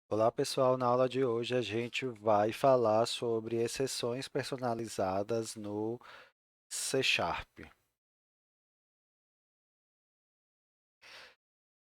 Olá pessoal, na aula de hoje a gente vai falar sobre exceções personalizadas no C Sharp.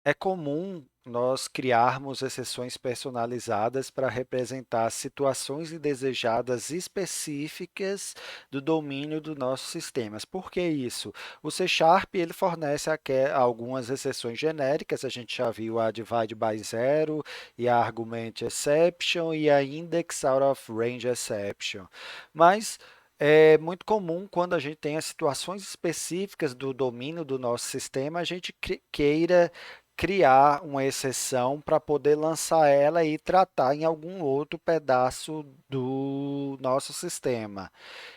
É comum nós criarmos exceções personalizadas para representar situações indesejadas específicas do domínio dos nossos sistemas. Por que isso? O C Sharp ele fornece algumas exceções genéricas, a gente já viu a divide by zero e a argument exception e a index out of range exception. Mas é muito comum quando a gente tem as situações específicas do domínio do nosso sistema, a gente queira criar uma exceção para poder lançar ela e tratar em algum outro pedaço do nosso sistema.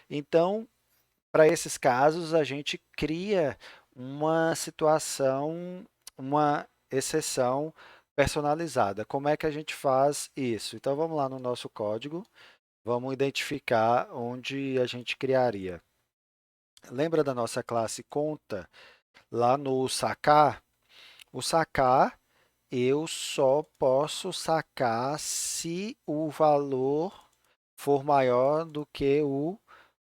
Então, para esses casos, a gente cria uma situação, uma exceção personalizada. Como é que a gente faz isso? Então, vamos lá no nosso código, vamos identificar onde a gente criaria. Lembra da nossa classe conta? Lá no sacar, o sacar eu só posso sacar se o valor for maior do que o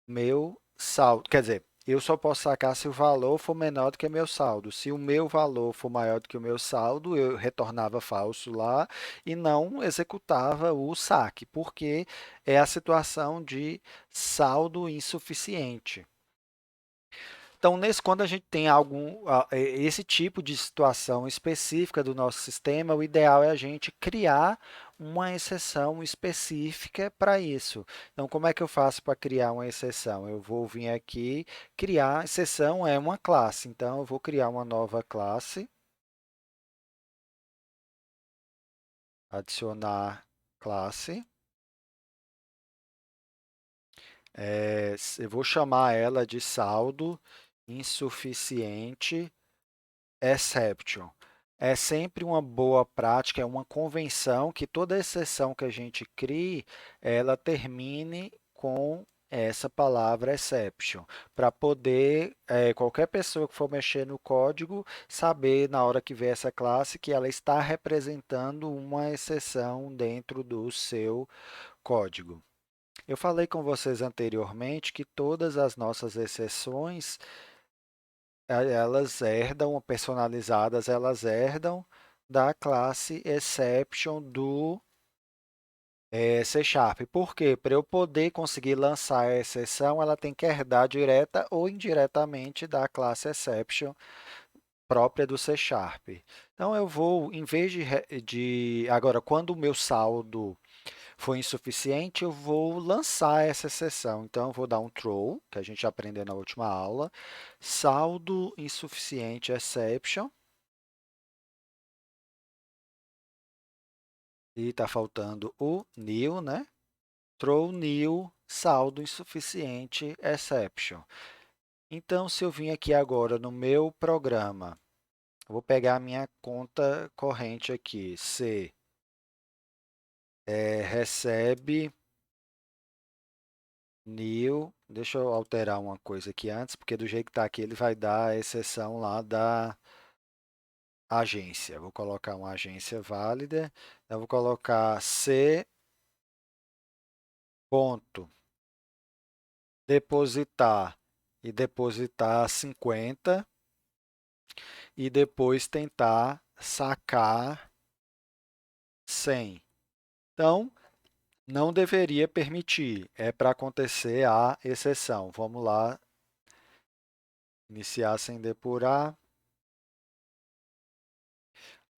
meu saldo. Quer dizer, eu só posso sacar se o valor for menor do que meu saldo. Se o meu valor for maior do que o meu saldo, eu retornava falso lá e não executava o saque, porque é a situação de saldo insuficiente. Então, quando a gente tem esse tipo de situação específica do nosso sistema, o ideal é a gente criar uma exceção específica para isso. Então, como é que eu faço para criar uma exceção? Eu vou vir aqui, criar, exceção é uma classe, então eu vou criar uma nova classe, adicionar classe, eu vou chamar ela de saldo insuficiente exception. É sempre uma boa prática, é uma convenção que toda exceção que a gente crie, ela termine com essa palavra exception, para poder qualquer pessoa que for mexer no código saber na hora que vê essa classe que ela está representando uma exceção dentro do seu código. Eu falei com vocês anteriormente que todas as nossas exceções elas herdam, personalizadas, elas herdam da classe exception do C Sharp. Por quê? Para eu poder conseguir lançar a exceção, ela tem que herdar direta ou indiretamente da classe exception própria do C Sharp. Então eu vou, em vez agora, quando o meu saldo for insuficiente, eu vou lançar essa exceção. Então, eu vou dar um throw, que a gente aprendeu na última aula, saldo insuficiente exception, e está faltando o nil, né? Throw nil, saldo insuficiente exception. Então, se eu vim aqui agora no meu programa, eu vou pegar a minha conta corrente aqui, C, recebe New, deixa eu alterar uma coisa aqui antes, porque do jeito que está aqui ele vai dar a exceção lá da agência. Vou colocar uma agência válida. Eu vou colocar C ponto depositar e depositar 50 e depois tentar sacar 100. Então, não deveria permitir, é para acontecer a exceção. Vamos lá, iniciar sem depurar.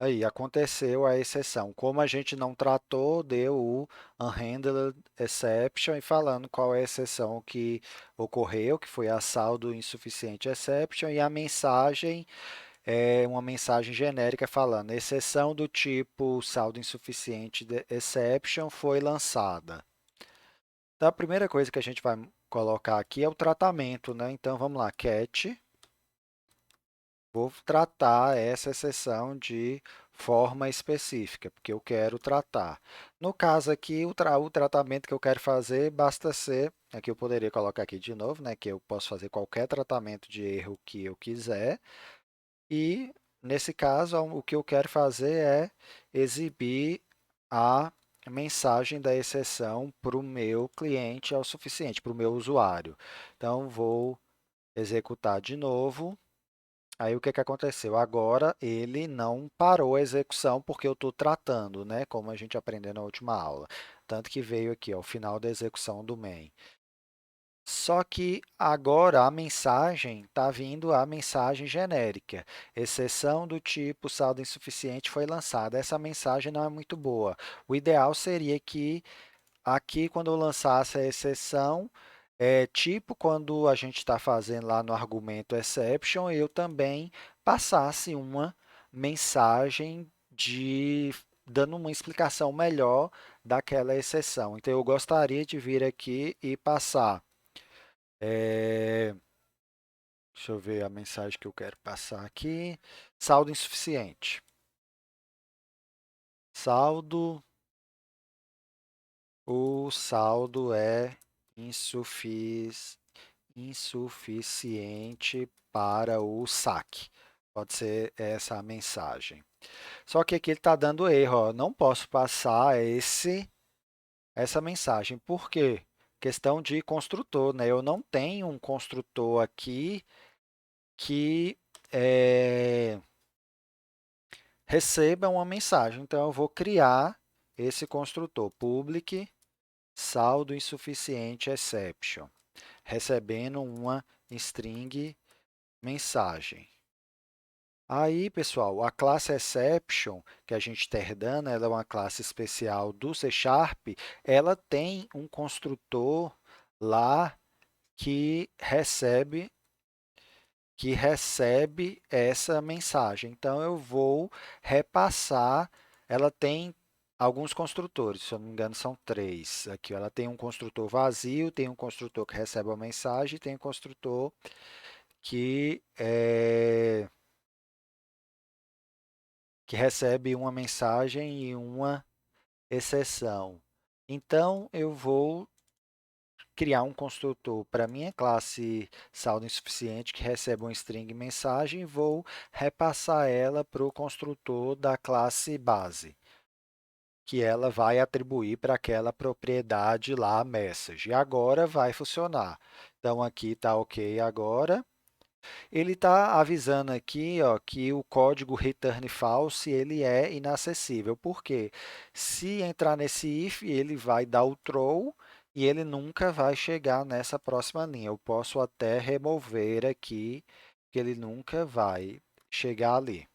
Aí, aconteceu a exceção. Como a gente não tratou, deu o unhandled exception e falando qual é a exceção que ocorreu, que foi a saldo insuficiente exception, e a mensagem é uma mensagem genérica falando exceção do tipo saldo insuficiente exception foi lançada. Então, a primeira coisa que a gente vai colocar aqui é o tratamento, né? Então, vamos lá, cat. Vou tratar essa exceção de forma específica, porque eu quero tratar. No caso aqui, o tratamento que eu quero fazer basta ser, aqui eu poderia colocar aqui de novo, né, que eu posso fazer qualquer tratamento de erro que eu quiser, e nesse caso, o que eu quero fazer é exibir a mensagem da exceção para o meu cliente é o suficiente, para o meu usuário. Então, vou executar de novo. Aí, o que que aconteceu? Agora, ele não parou a execução porque eu estou tratando, né? Como a gente aprendeu na última aula. Tanto que veio aqui, ó, o final da execução do main. Só que agora a mensagem está vindo a mensagem genérica. Exceção do tipo saldo insuficiente foi lançada. Essa mensagem não é muito boa. O ideal seria que aqui, quando eu lançasse a exceção, tipo quando a gente está fazendo lá no argumento exception, eu também passasse uma mensagem dando uma explicação melhor daquela exceção. Então, eu gostaria de vir aqui e passar. É, deixa eu ver a mensagem que eu quero passar aqui. Saldo insuficiente. Saldo, o saldo é insuficiente para o saque. Pode ser essa a mensagem. Só que aqui ele está dando erro, ó. Não posso passar essa mensagem. Por quê? Questão de construtor, né? Eu não tenho um construtor aqui que receba uma mensagem. Então, eu vou criar esse construtor, public saldo insuficiente exception, recebendo uma string mensagem. Aí, pessoal, a classe exception que a gente está herdando, ela é uma classe especial do C Sharp, ela tem um construtor lá que recebe essa mensagem. Então, eu vou repassar. Ela tem alguns construtores, se eu não me engano, são três. Aqui, ó, ela tem um construtor vazio, tem um construtor que recebe a mensagem, tem um construtor que, que recebe uma mensagem e uma exceção. Então, eu vou criar um construtor para minha classe saldo insuficiente que recebe uma string mensagem e vou repassar ela para o construtor da classe base, que ela vai atribuir para aquela propriedade lá, message. E agora vai funcionar. Então, aqui está ok agora. Ele está avisando aqui, ó, que o código return false ele é inacessível. Por quê? Se entrar nesse if, ele vai dar o throw e ele nunca vai chegar nessa próxima linha. Eu posso até remover aqui, que ele nunca vai chegar ali.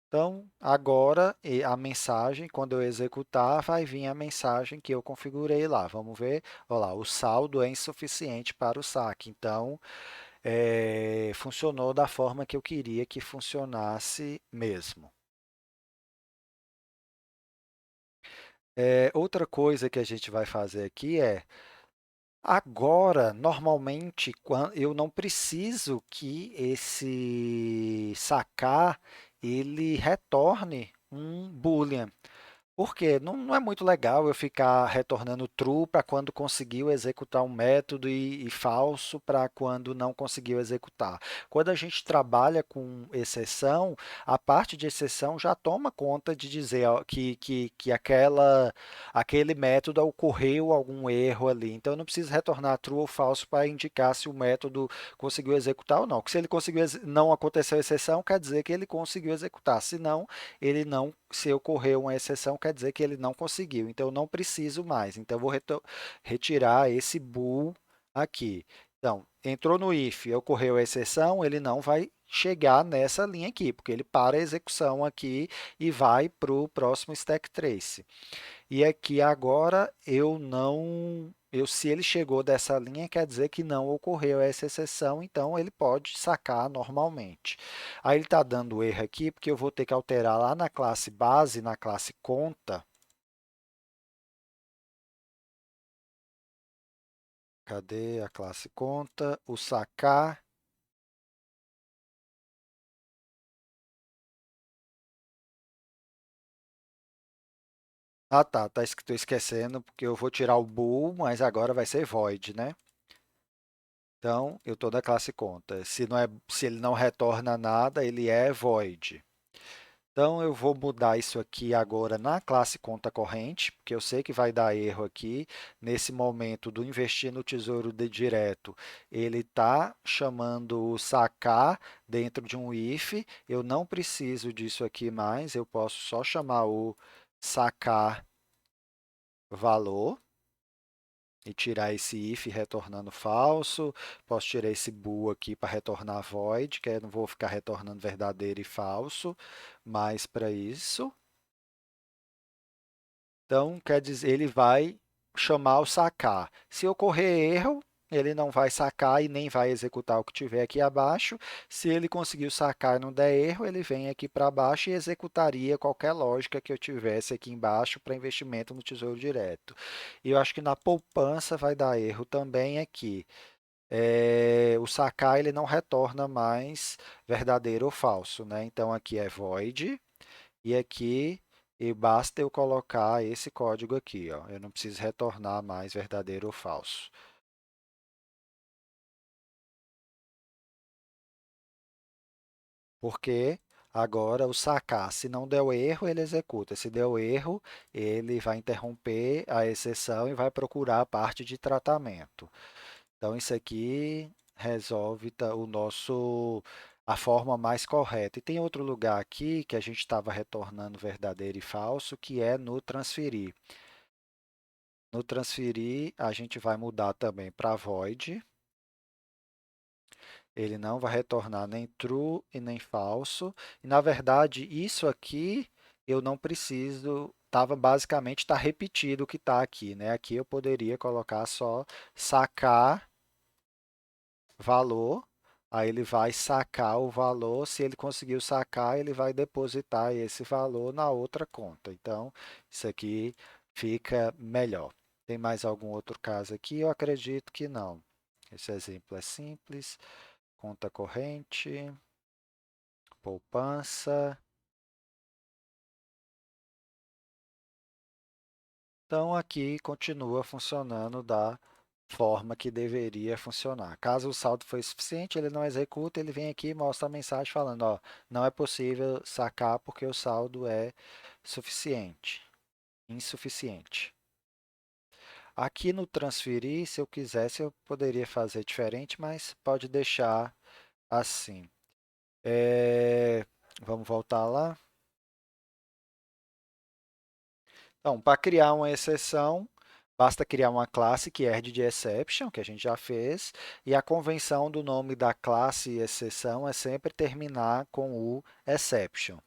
Então, agora a mensagem, quando eu executar, vai vir a mensagem que eu configurei lá. Vamos ver, olha lá, o saldo é insuficiente para o saque. Então, funcionou da forma que eu queria que funcionasse mesmo. Outra coisa que a gente vai fazer aqui é, agora, normalmente, eu não preciso que esse sacar ele retorne um boolean. Porque não é muito legal eu ficar retornando true para quando conseguiu executar um método e falso para quando não conseguiu executar. Quando a gente trabalha com exceção, a parte de exceção já toma conta de dizer ó, que aquele método ocorreu algum erro ali. Então, eu não preciso retornar true ou falso para indicar se o método conseguiu executar ou não. Porque se ele conseguiu, não aconteceu exceção, quer dizer que ele conseguiu executar. Se não, ele não, se ocorreu uma exceção, quer dizer que ele não conseguiu. Então, eu não preciso mais. Então, eu vou retirar esse bool aqui. Então, entrou no if, ocorreu a exceção, ele não vai chegar nessa linha aqui, porque ele para a execução aqui e vai para o próximo stack trace. E aqui agora se ele chegou dessa linha, quer dizer que não ocorreu essa exceção, então ele pode sacar normalmente. Aí ele está dando erro aqui, porque eu vou ter que alterar lá na classe base, na classe conta. Cadê a classe conta? O sacar. Ah, tá, estou esquecendo, porque eu vou tirar o bool, mas agora vai ser void, né? Então, eu estou da classe conta. Se ele não retorna nada, ele é void. Então, eu vou mudar isso aqui agora na classe conta corrente, porque eu sei que vai dar erro aqui. Nesse momento do investir no Tesouro Direto, ele está chamando o sacar dentro de um if. Eu não preciso disso aqui mais, eu posso só chamar o sacar valor e tirar esse if retornando falso. Posso tirar esse bool aqui para retornar void, que eu não vou ficar retornando verdadeiro e falso, mas para isso. Então, quer dizer, ele vai chamar o sacar. Se ocorrer erro, ele não vai sacar e nem vai executar o que tiver aqui abaixo. Se ele conseguir sacar e não der erro, ele vem aqui para baixo e executaria qualquer lógica que eu tivesse aqui embaixo para investimento no Tesouro Direto. E eu acho que na poupança vai dar erro também aqui. O sacar ele não retorna mais verdadeiro ou falso, né? Então aqui é void. E aqui e basta eu colocar esse código aqui, ó. Eu não preciso retornar mais verdadeiro ou falso. Porque agora o sacar, se não deu erro, ele executa. Se deu erro, ele vai interromper a exceção e vai procurar a parte de tratamento. Então isso aqui resolve a forma mais correta. E tem outro lugar aqui que a gente estava retornando verdadeiro e falso, que é no transferir. No transferir, a gente vai mudar também para void. Ele não vai retornar nem true e nem falso. E, na verdade, isso aqui eu não preciso, basicamente está repetido o que está aqui, né? Aqui eu poderia colocar só sacar valor. Aí ele vai sacar o valor. Se ele conseguiu sacar, ele vai depositar esse valor na outra conta. Então, isso aqui fica melhor. Tem mais algum outro caso aqui? Eu acredito que não. Esse exemplo é simples. Conta corrente, poupança. Então, aqui continua funcionando da forma que deveria funcionar. Caso o saldo foi suficiente, ele não executa, ele vem aqui e mostra a mensagem falando, ó, não é possível sacar porque o saldo é suficiente, insuficiente. Aqui no transferir, se eu quisesse, eu poderia fazer diferente, mas pode deixar assim. Vamos voltar lá. Então, para criar uma exceção, basta criar uma classe que herde de exception, que a gente já fez, e a convenção do nome da classe exceção é sempre terminar com o exception.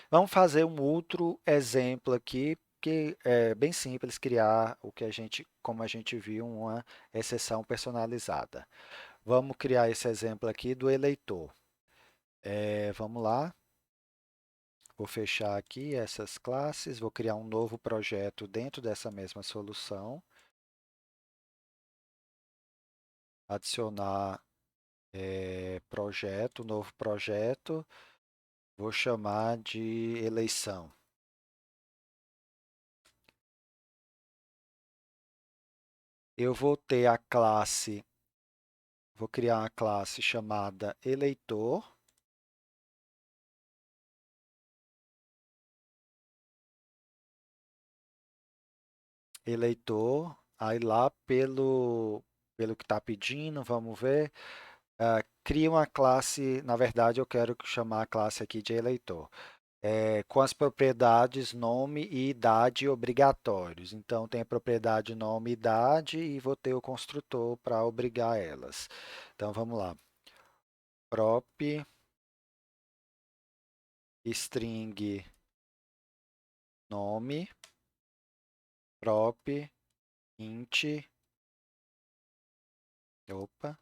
Vamos fazer um outro exemplo aqui, que é bem simples criar o que como a gente viu, uma exceção personalizada. Vamos criar esse exemplo aqui do eleitor. Vamos lá. Vou fechar aqui essas classes, vou criar um novo projeto dentro dessa mesma solução, adicionar projeto, novo projeto, vou chamar de eleição. Eu vou ter a classe, vou criar uma classe chamada eleitor, eleitor, aí lá pelo que está pedindo, vamos ver, cria uma classe, na verdade eu quero chamar a classe aqui de eleitor. Com as propriedades nome e idade obrigatórios. Então, tem a propriedade nome e idade e vou ter o construtor para obrigar elas. Então, vamos lá. Prop string nome, prop int, opa,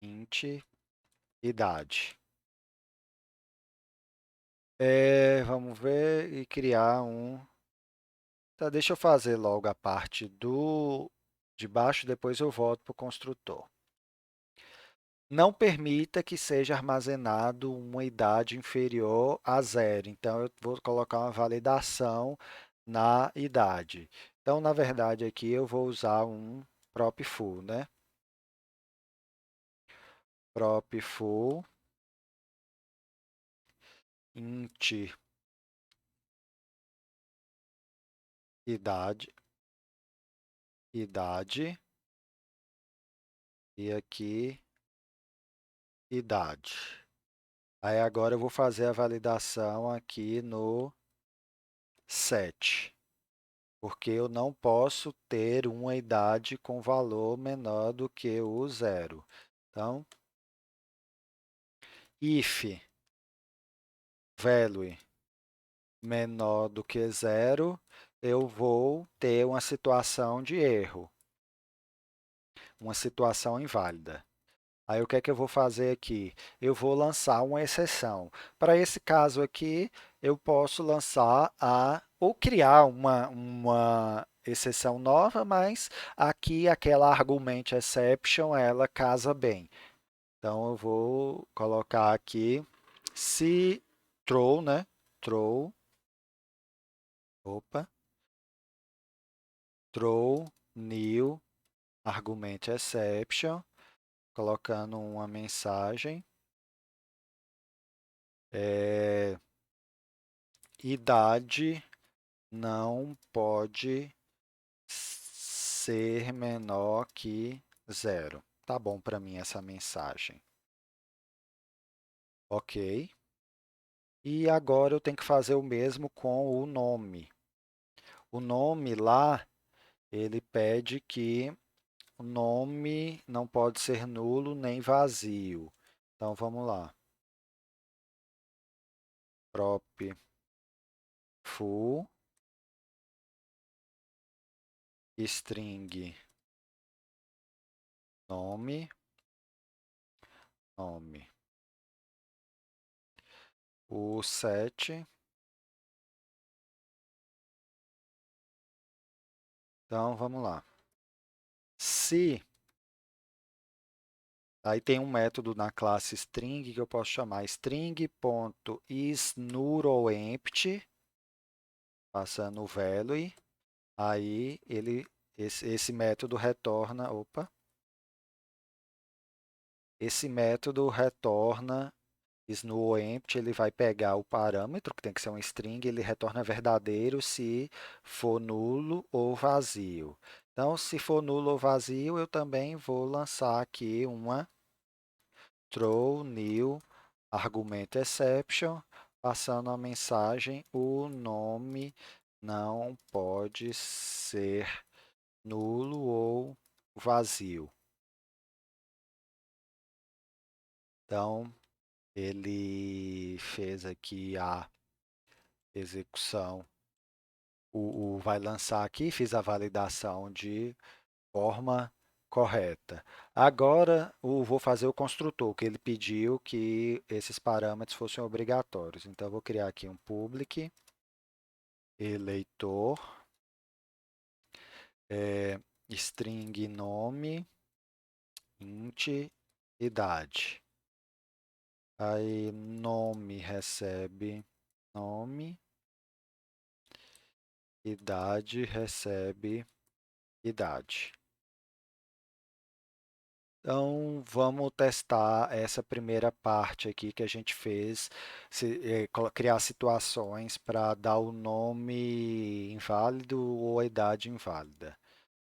int idade. Vamos ver e criar um. Tá, deixa eu fazer logo a parte de baixo, depois eu volto para o construtor. Não permita que seja armazenado uma idade inferior a zero. Então, eu vou colocar uma validação na idade. Então, na verdade, aqui eu vou usar um propFull, né? propFull. int idade, idade, e aqui idade. Aí agora eu vou fazer a validação aqui no set, porque eu não posso ter uma idade com valor menor do que o zero. Então, if value menor do que zero, eu vou ter uma situação de erro, uma situação inválida. Aí o que é que eu vou fazer aqui? Eu vou lançar uma exceção. Para esse caso aqui, eu posso lançar ou criar uma exceção nova, mas aqui aquela argument exception, ela casa bem. Então eu vou colocar aqui se throw, né? Throw, opa, throw new argument exception, colocando uma mensagem. É, idade não pode ser menor que zero. Tá bom para mim essa mensagem. Ok. E agora eu tenho que fazer o mesmo com o nome. O nome lá, ele pede que o nome não pode ser nulo nem vazio. Então vamos lá. Prop full string nome, nome. O set, então vamos lá. Se aí tem um método na classe string que eu posso chamar string.isNullOempty, passando o value, aí esse método retorna, opa, esse método retorna isNullOempty, ele vai pegar o parâmetro, que tem que ser um string, ele retorna verdadeiro se for nulo ou vazio. Então, se for nulo ou vazio, eu também vou lançar aqui uma throw new argumento exception, passando a mensagem, o nome não pode ser nulo ou vazio. Então, ele fez aqui a execução, vai lançar aqui, fiz a validação de forma correta. Agora, vou fazer o construtor, que ele pediu que esses parâmetros fossem obrigatórios. Então, eu vou criar aqui um public eleitor, string nome, int idade. Aí, nome recebe nome, idade recebe idade. Então, vamos testar essa primeira parte aqui que a gente fez, criar situações para dar o nome inválido ou a idade inválida,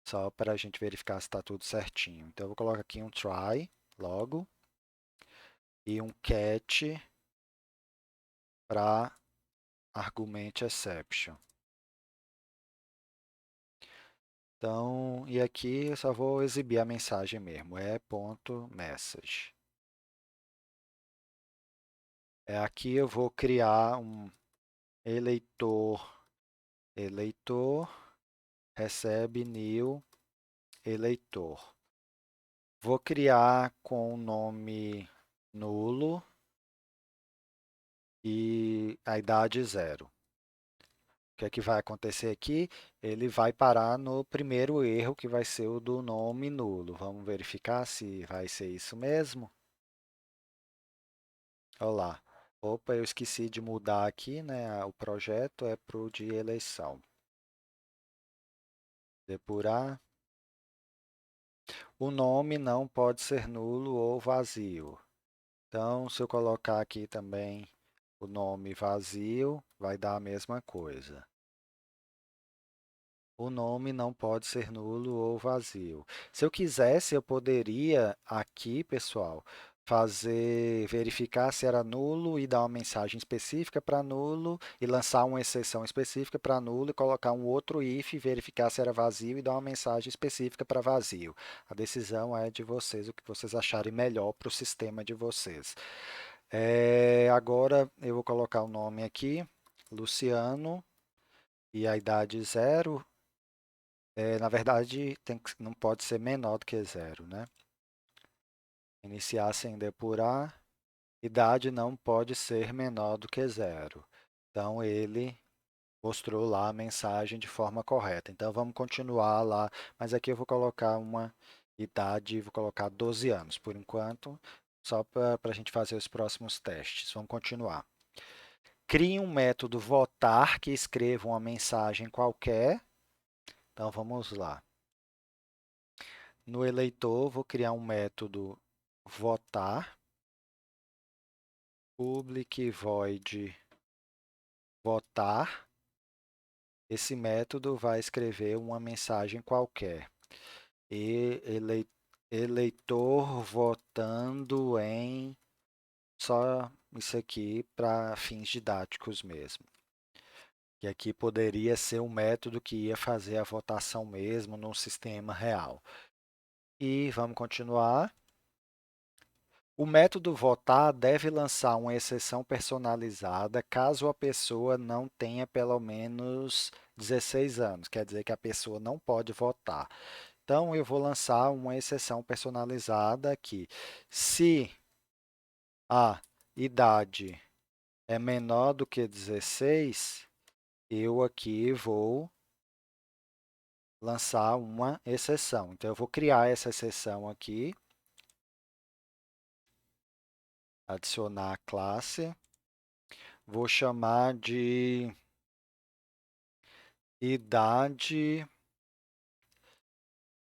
só para a gente verificar se está tudo certinho. Então, eu vou colocar aqui um try logo e um catch para argument exception. Então, e aqui eu só vou exibir a mensagem mesmo, ponto message. Aqui eu vou criar um eleitor, eleitor recebe new eleitor. Vou criar com o nome nulo e a idade zero. O que é que vai acontecer aqui? Ele vai parar no primeiro erro, que vai ser o do nome nulo. Vamos verificar se vai ser isso mesmo. Olá. Opa, eu esqueci de mudar aqui, né? O projeto é para o de eleição. Depurar. O nome não pode ser nulo ou vazio. Então, se eu colocar aqui também O nome vazio vai dar a mesma coisa. O nome não pode ser nulo ou vazio. Se eu quisesse, eu poderia aqui, pessoal, verificar se era nulo e dar uma mensagem específica para nulo e lançar uma exceção específica para nulo e colocar um outro if, verificar se era vazio e dar uma mensagem específica para vazio. A decisão é de vocês, o que vocês acharem melhor para o sistema de vocês. Agora eu vou colocar o nome aqui, Luciano, e a idade 0. Na verdade, não pode ser menor do que 0, né? Iniciar sem depurar. Idade não pode ser menor do que 0. Então, ele mostrou lá a mensagem de forma correta. Então, vamos continuar lá. Mas aqui eu vou colocar uma idade, vou colocar 12 anos, por enquanto, só para a gente fazer os próximos testes. Vamos continuar. Crie um método votar que escreva uma mensagem qualquer. Então, vamos lá. No eleitor, vou criar um método votar, public void votar. Esse método vai escrever uma mensagem qualquer. E eleitor votando em só isso aqui para fins didáticos mesmo. E aqui poderia ser um método que ia fazer a votação mesmo num sistema real. E vamos continuar. O método votar deve lançar uma exceção personalizada caso a pessoa não tenha pelo menos 16 anos, quer dizer que a pessoa não pode votar. Então, eu vou lançar uma exceção personalizada aqui. Se a idade é menor do que 16, eu aqui vou lançar uma exceção. Então, eu vou criar essa exceção aqui, adicionar a classe, vou chamar de idade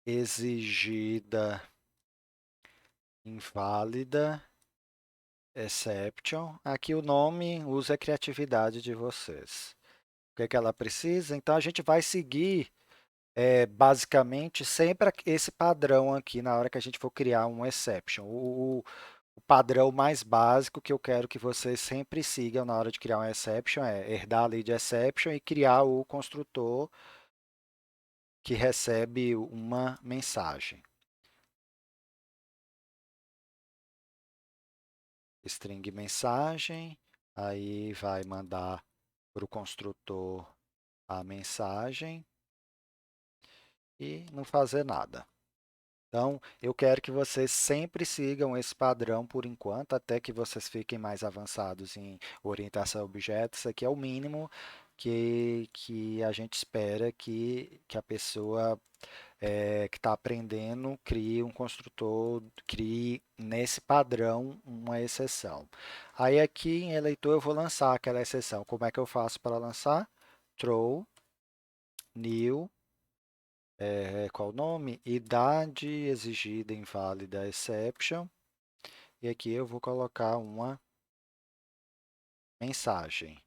exigida inválida exception. Aqui o nome usa a criatividade de vocês. O que é que ela precisa? Então a gente vai seguir basicamente sempre esse padrão aqui na hora que a gente for criar um exception. O padrão mais básico que eu quero que vocês sempre sigam na hora de criar um exception é herdar a lei de exception e criar o construtor que recebe uma mensagem. String mensagem, aí vai mandar para o construtor a mensagem e não fazer nada. Então, eu quero que vocês sempre sigam esse padrão por enquanto, até que vocês fiquem mais avançados em orientação a objetos. Isso aqui é o mínimo que a gente espera que a pessoa que está aprendendo crie um construtor, crie nesse padrão uma exceção. Aí aqui em eleitor eu vou lançar aquela exceção. Como é que eu faço para lançar? Throw new, qual o nome? Idade exigida inválida exception. E aqui eu vou colocar uma mensagem.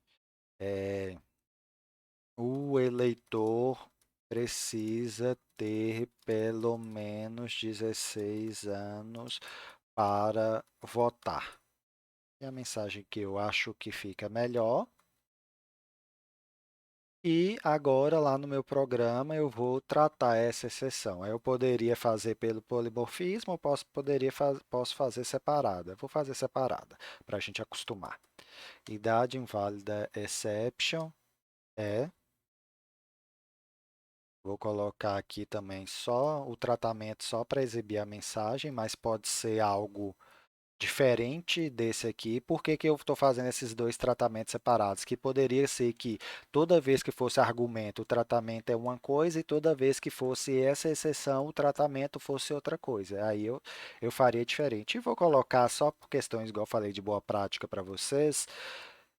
O eleitor precisa ter pelo menos 16 anos para votar. E a mensagem que eu acho que fica melhor. E agora, lá no meu programa, eu vou tratar essa exceção. Eu poderia fazer pelo polimorfismo, ou posso fazer separada. Eu vou fazer separada, para a gente acostumar. Idade inválida exception é. Vou colocar aqui também só o tratamento só para exibir a mensagem, mas pode ser algo diferente desse aqui. Por que que eu estou fazendo esses dois tratamentos separados? Que poderia ser que toda vez que fosse argumento, o tratamento é uma coisa, e toda vez que fosse essa exceção, o tratamento fosse outra coisa. Aí eu faria diferente. E vou colocar só por questões, igual eu falei, de boa prática para vocês.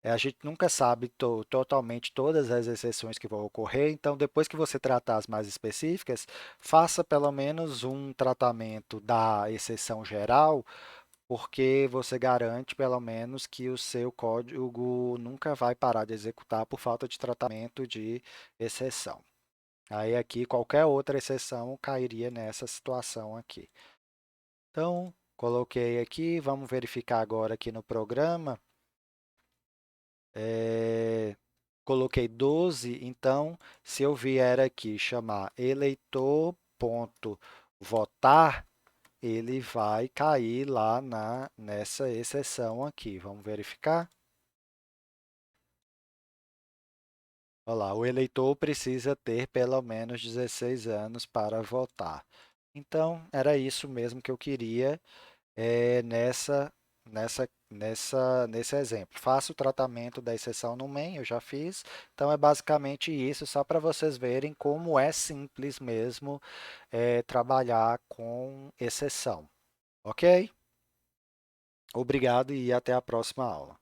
A gente nunca sabe totalmente todas as exceções que vão ocorrer, então depois que você tratar as mais específicas, faça pelo menos um tratamento da exceção geral porque você garante, pelo menos, que o seu código nunca vai parar de executar por falta de tratamento de exceção. Aí aqui, qualquer outra exceção cairia nessa situação aqui. Então, coloquei aqui, vamos verificar agora aqui no programa. Coloquei 12, então, se eu vier aqui chamar eleitor.votar, ele vai cair lá nessa exceção aqui. Vamos verificar? Olha lá, o eleitor precisa ter pelo menos 16 anos para votar. Então, era isso mesmo que eu queria nesse exemplo. Faço o tratamento da exceção no main, eu já fiz. Então, é basicamente isso, só para vocês verem como é simples mesmo trabalhar com exceção. Ok? Obrigado e até a próxima aula.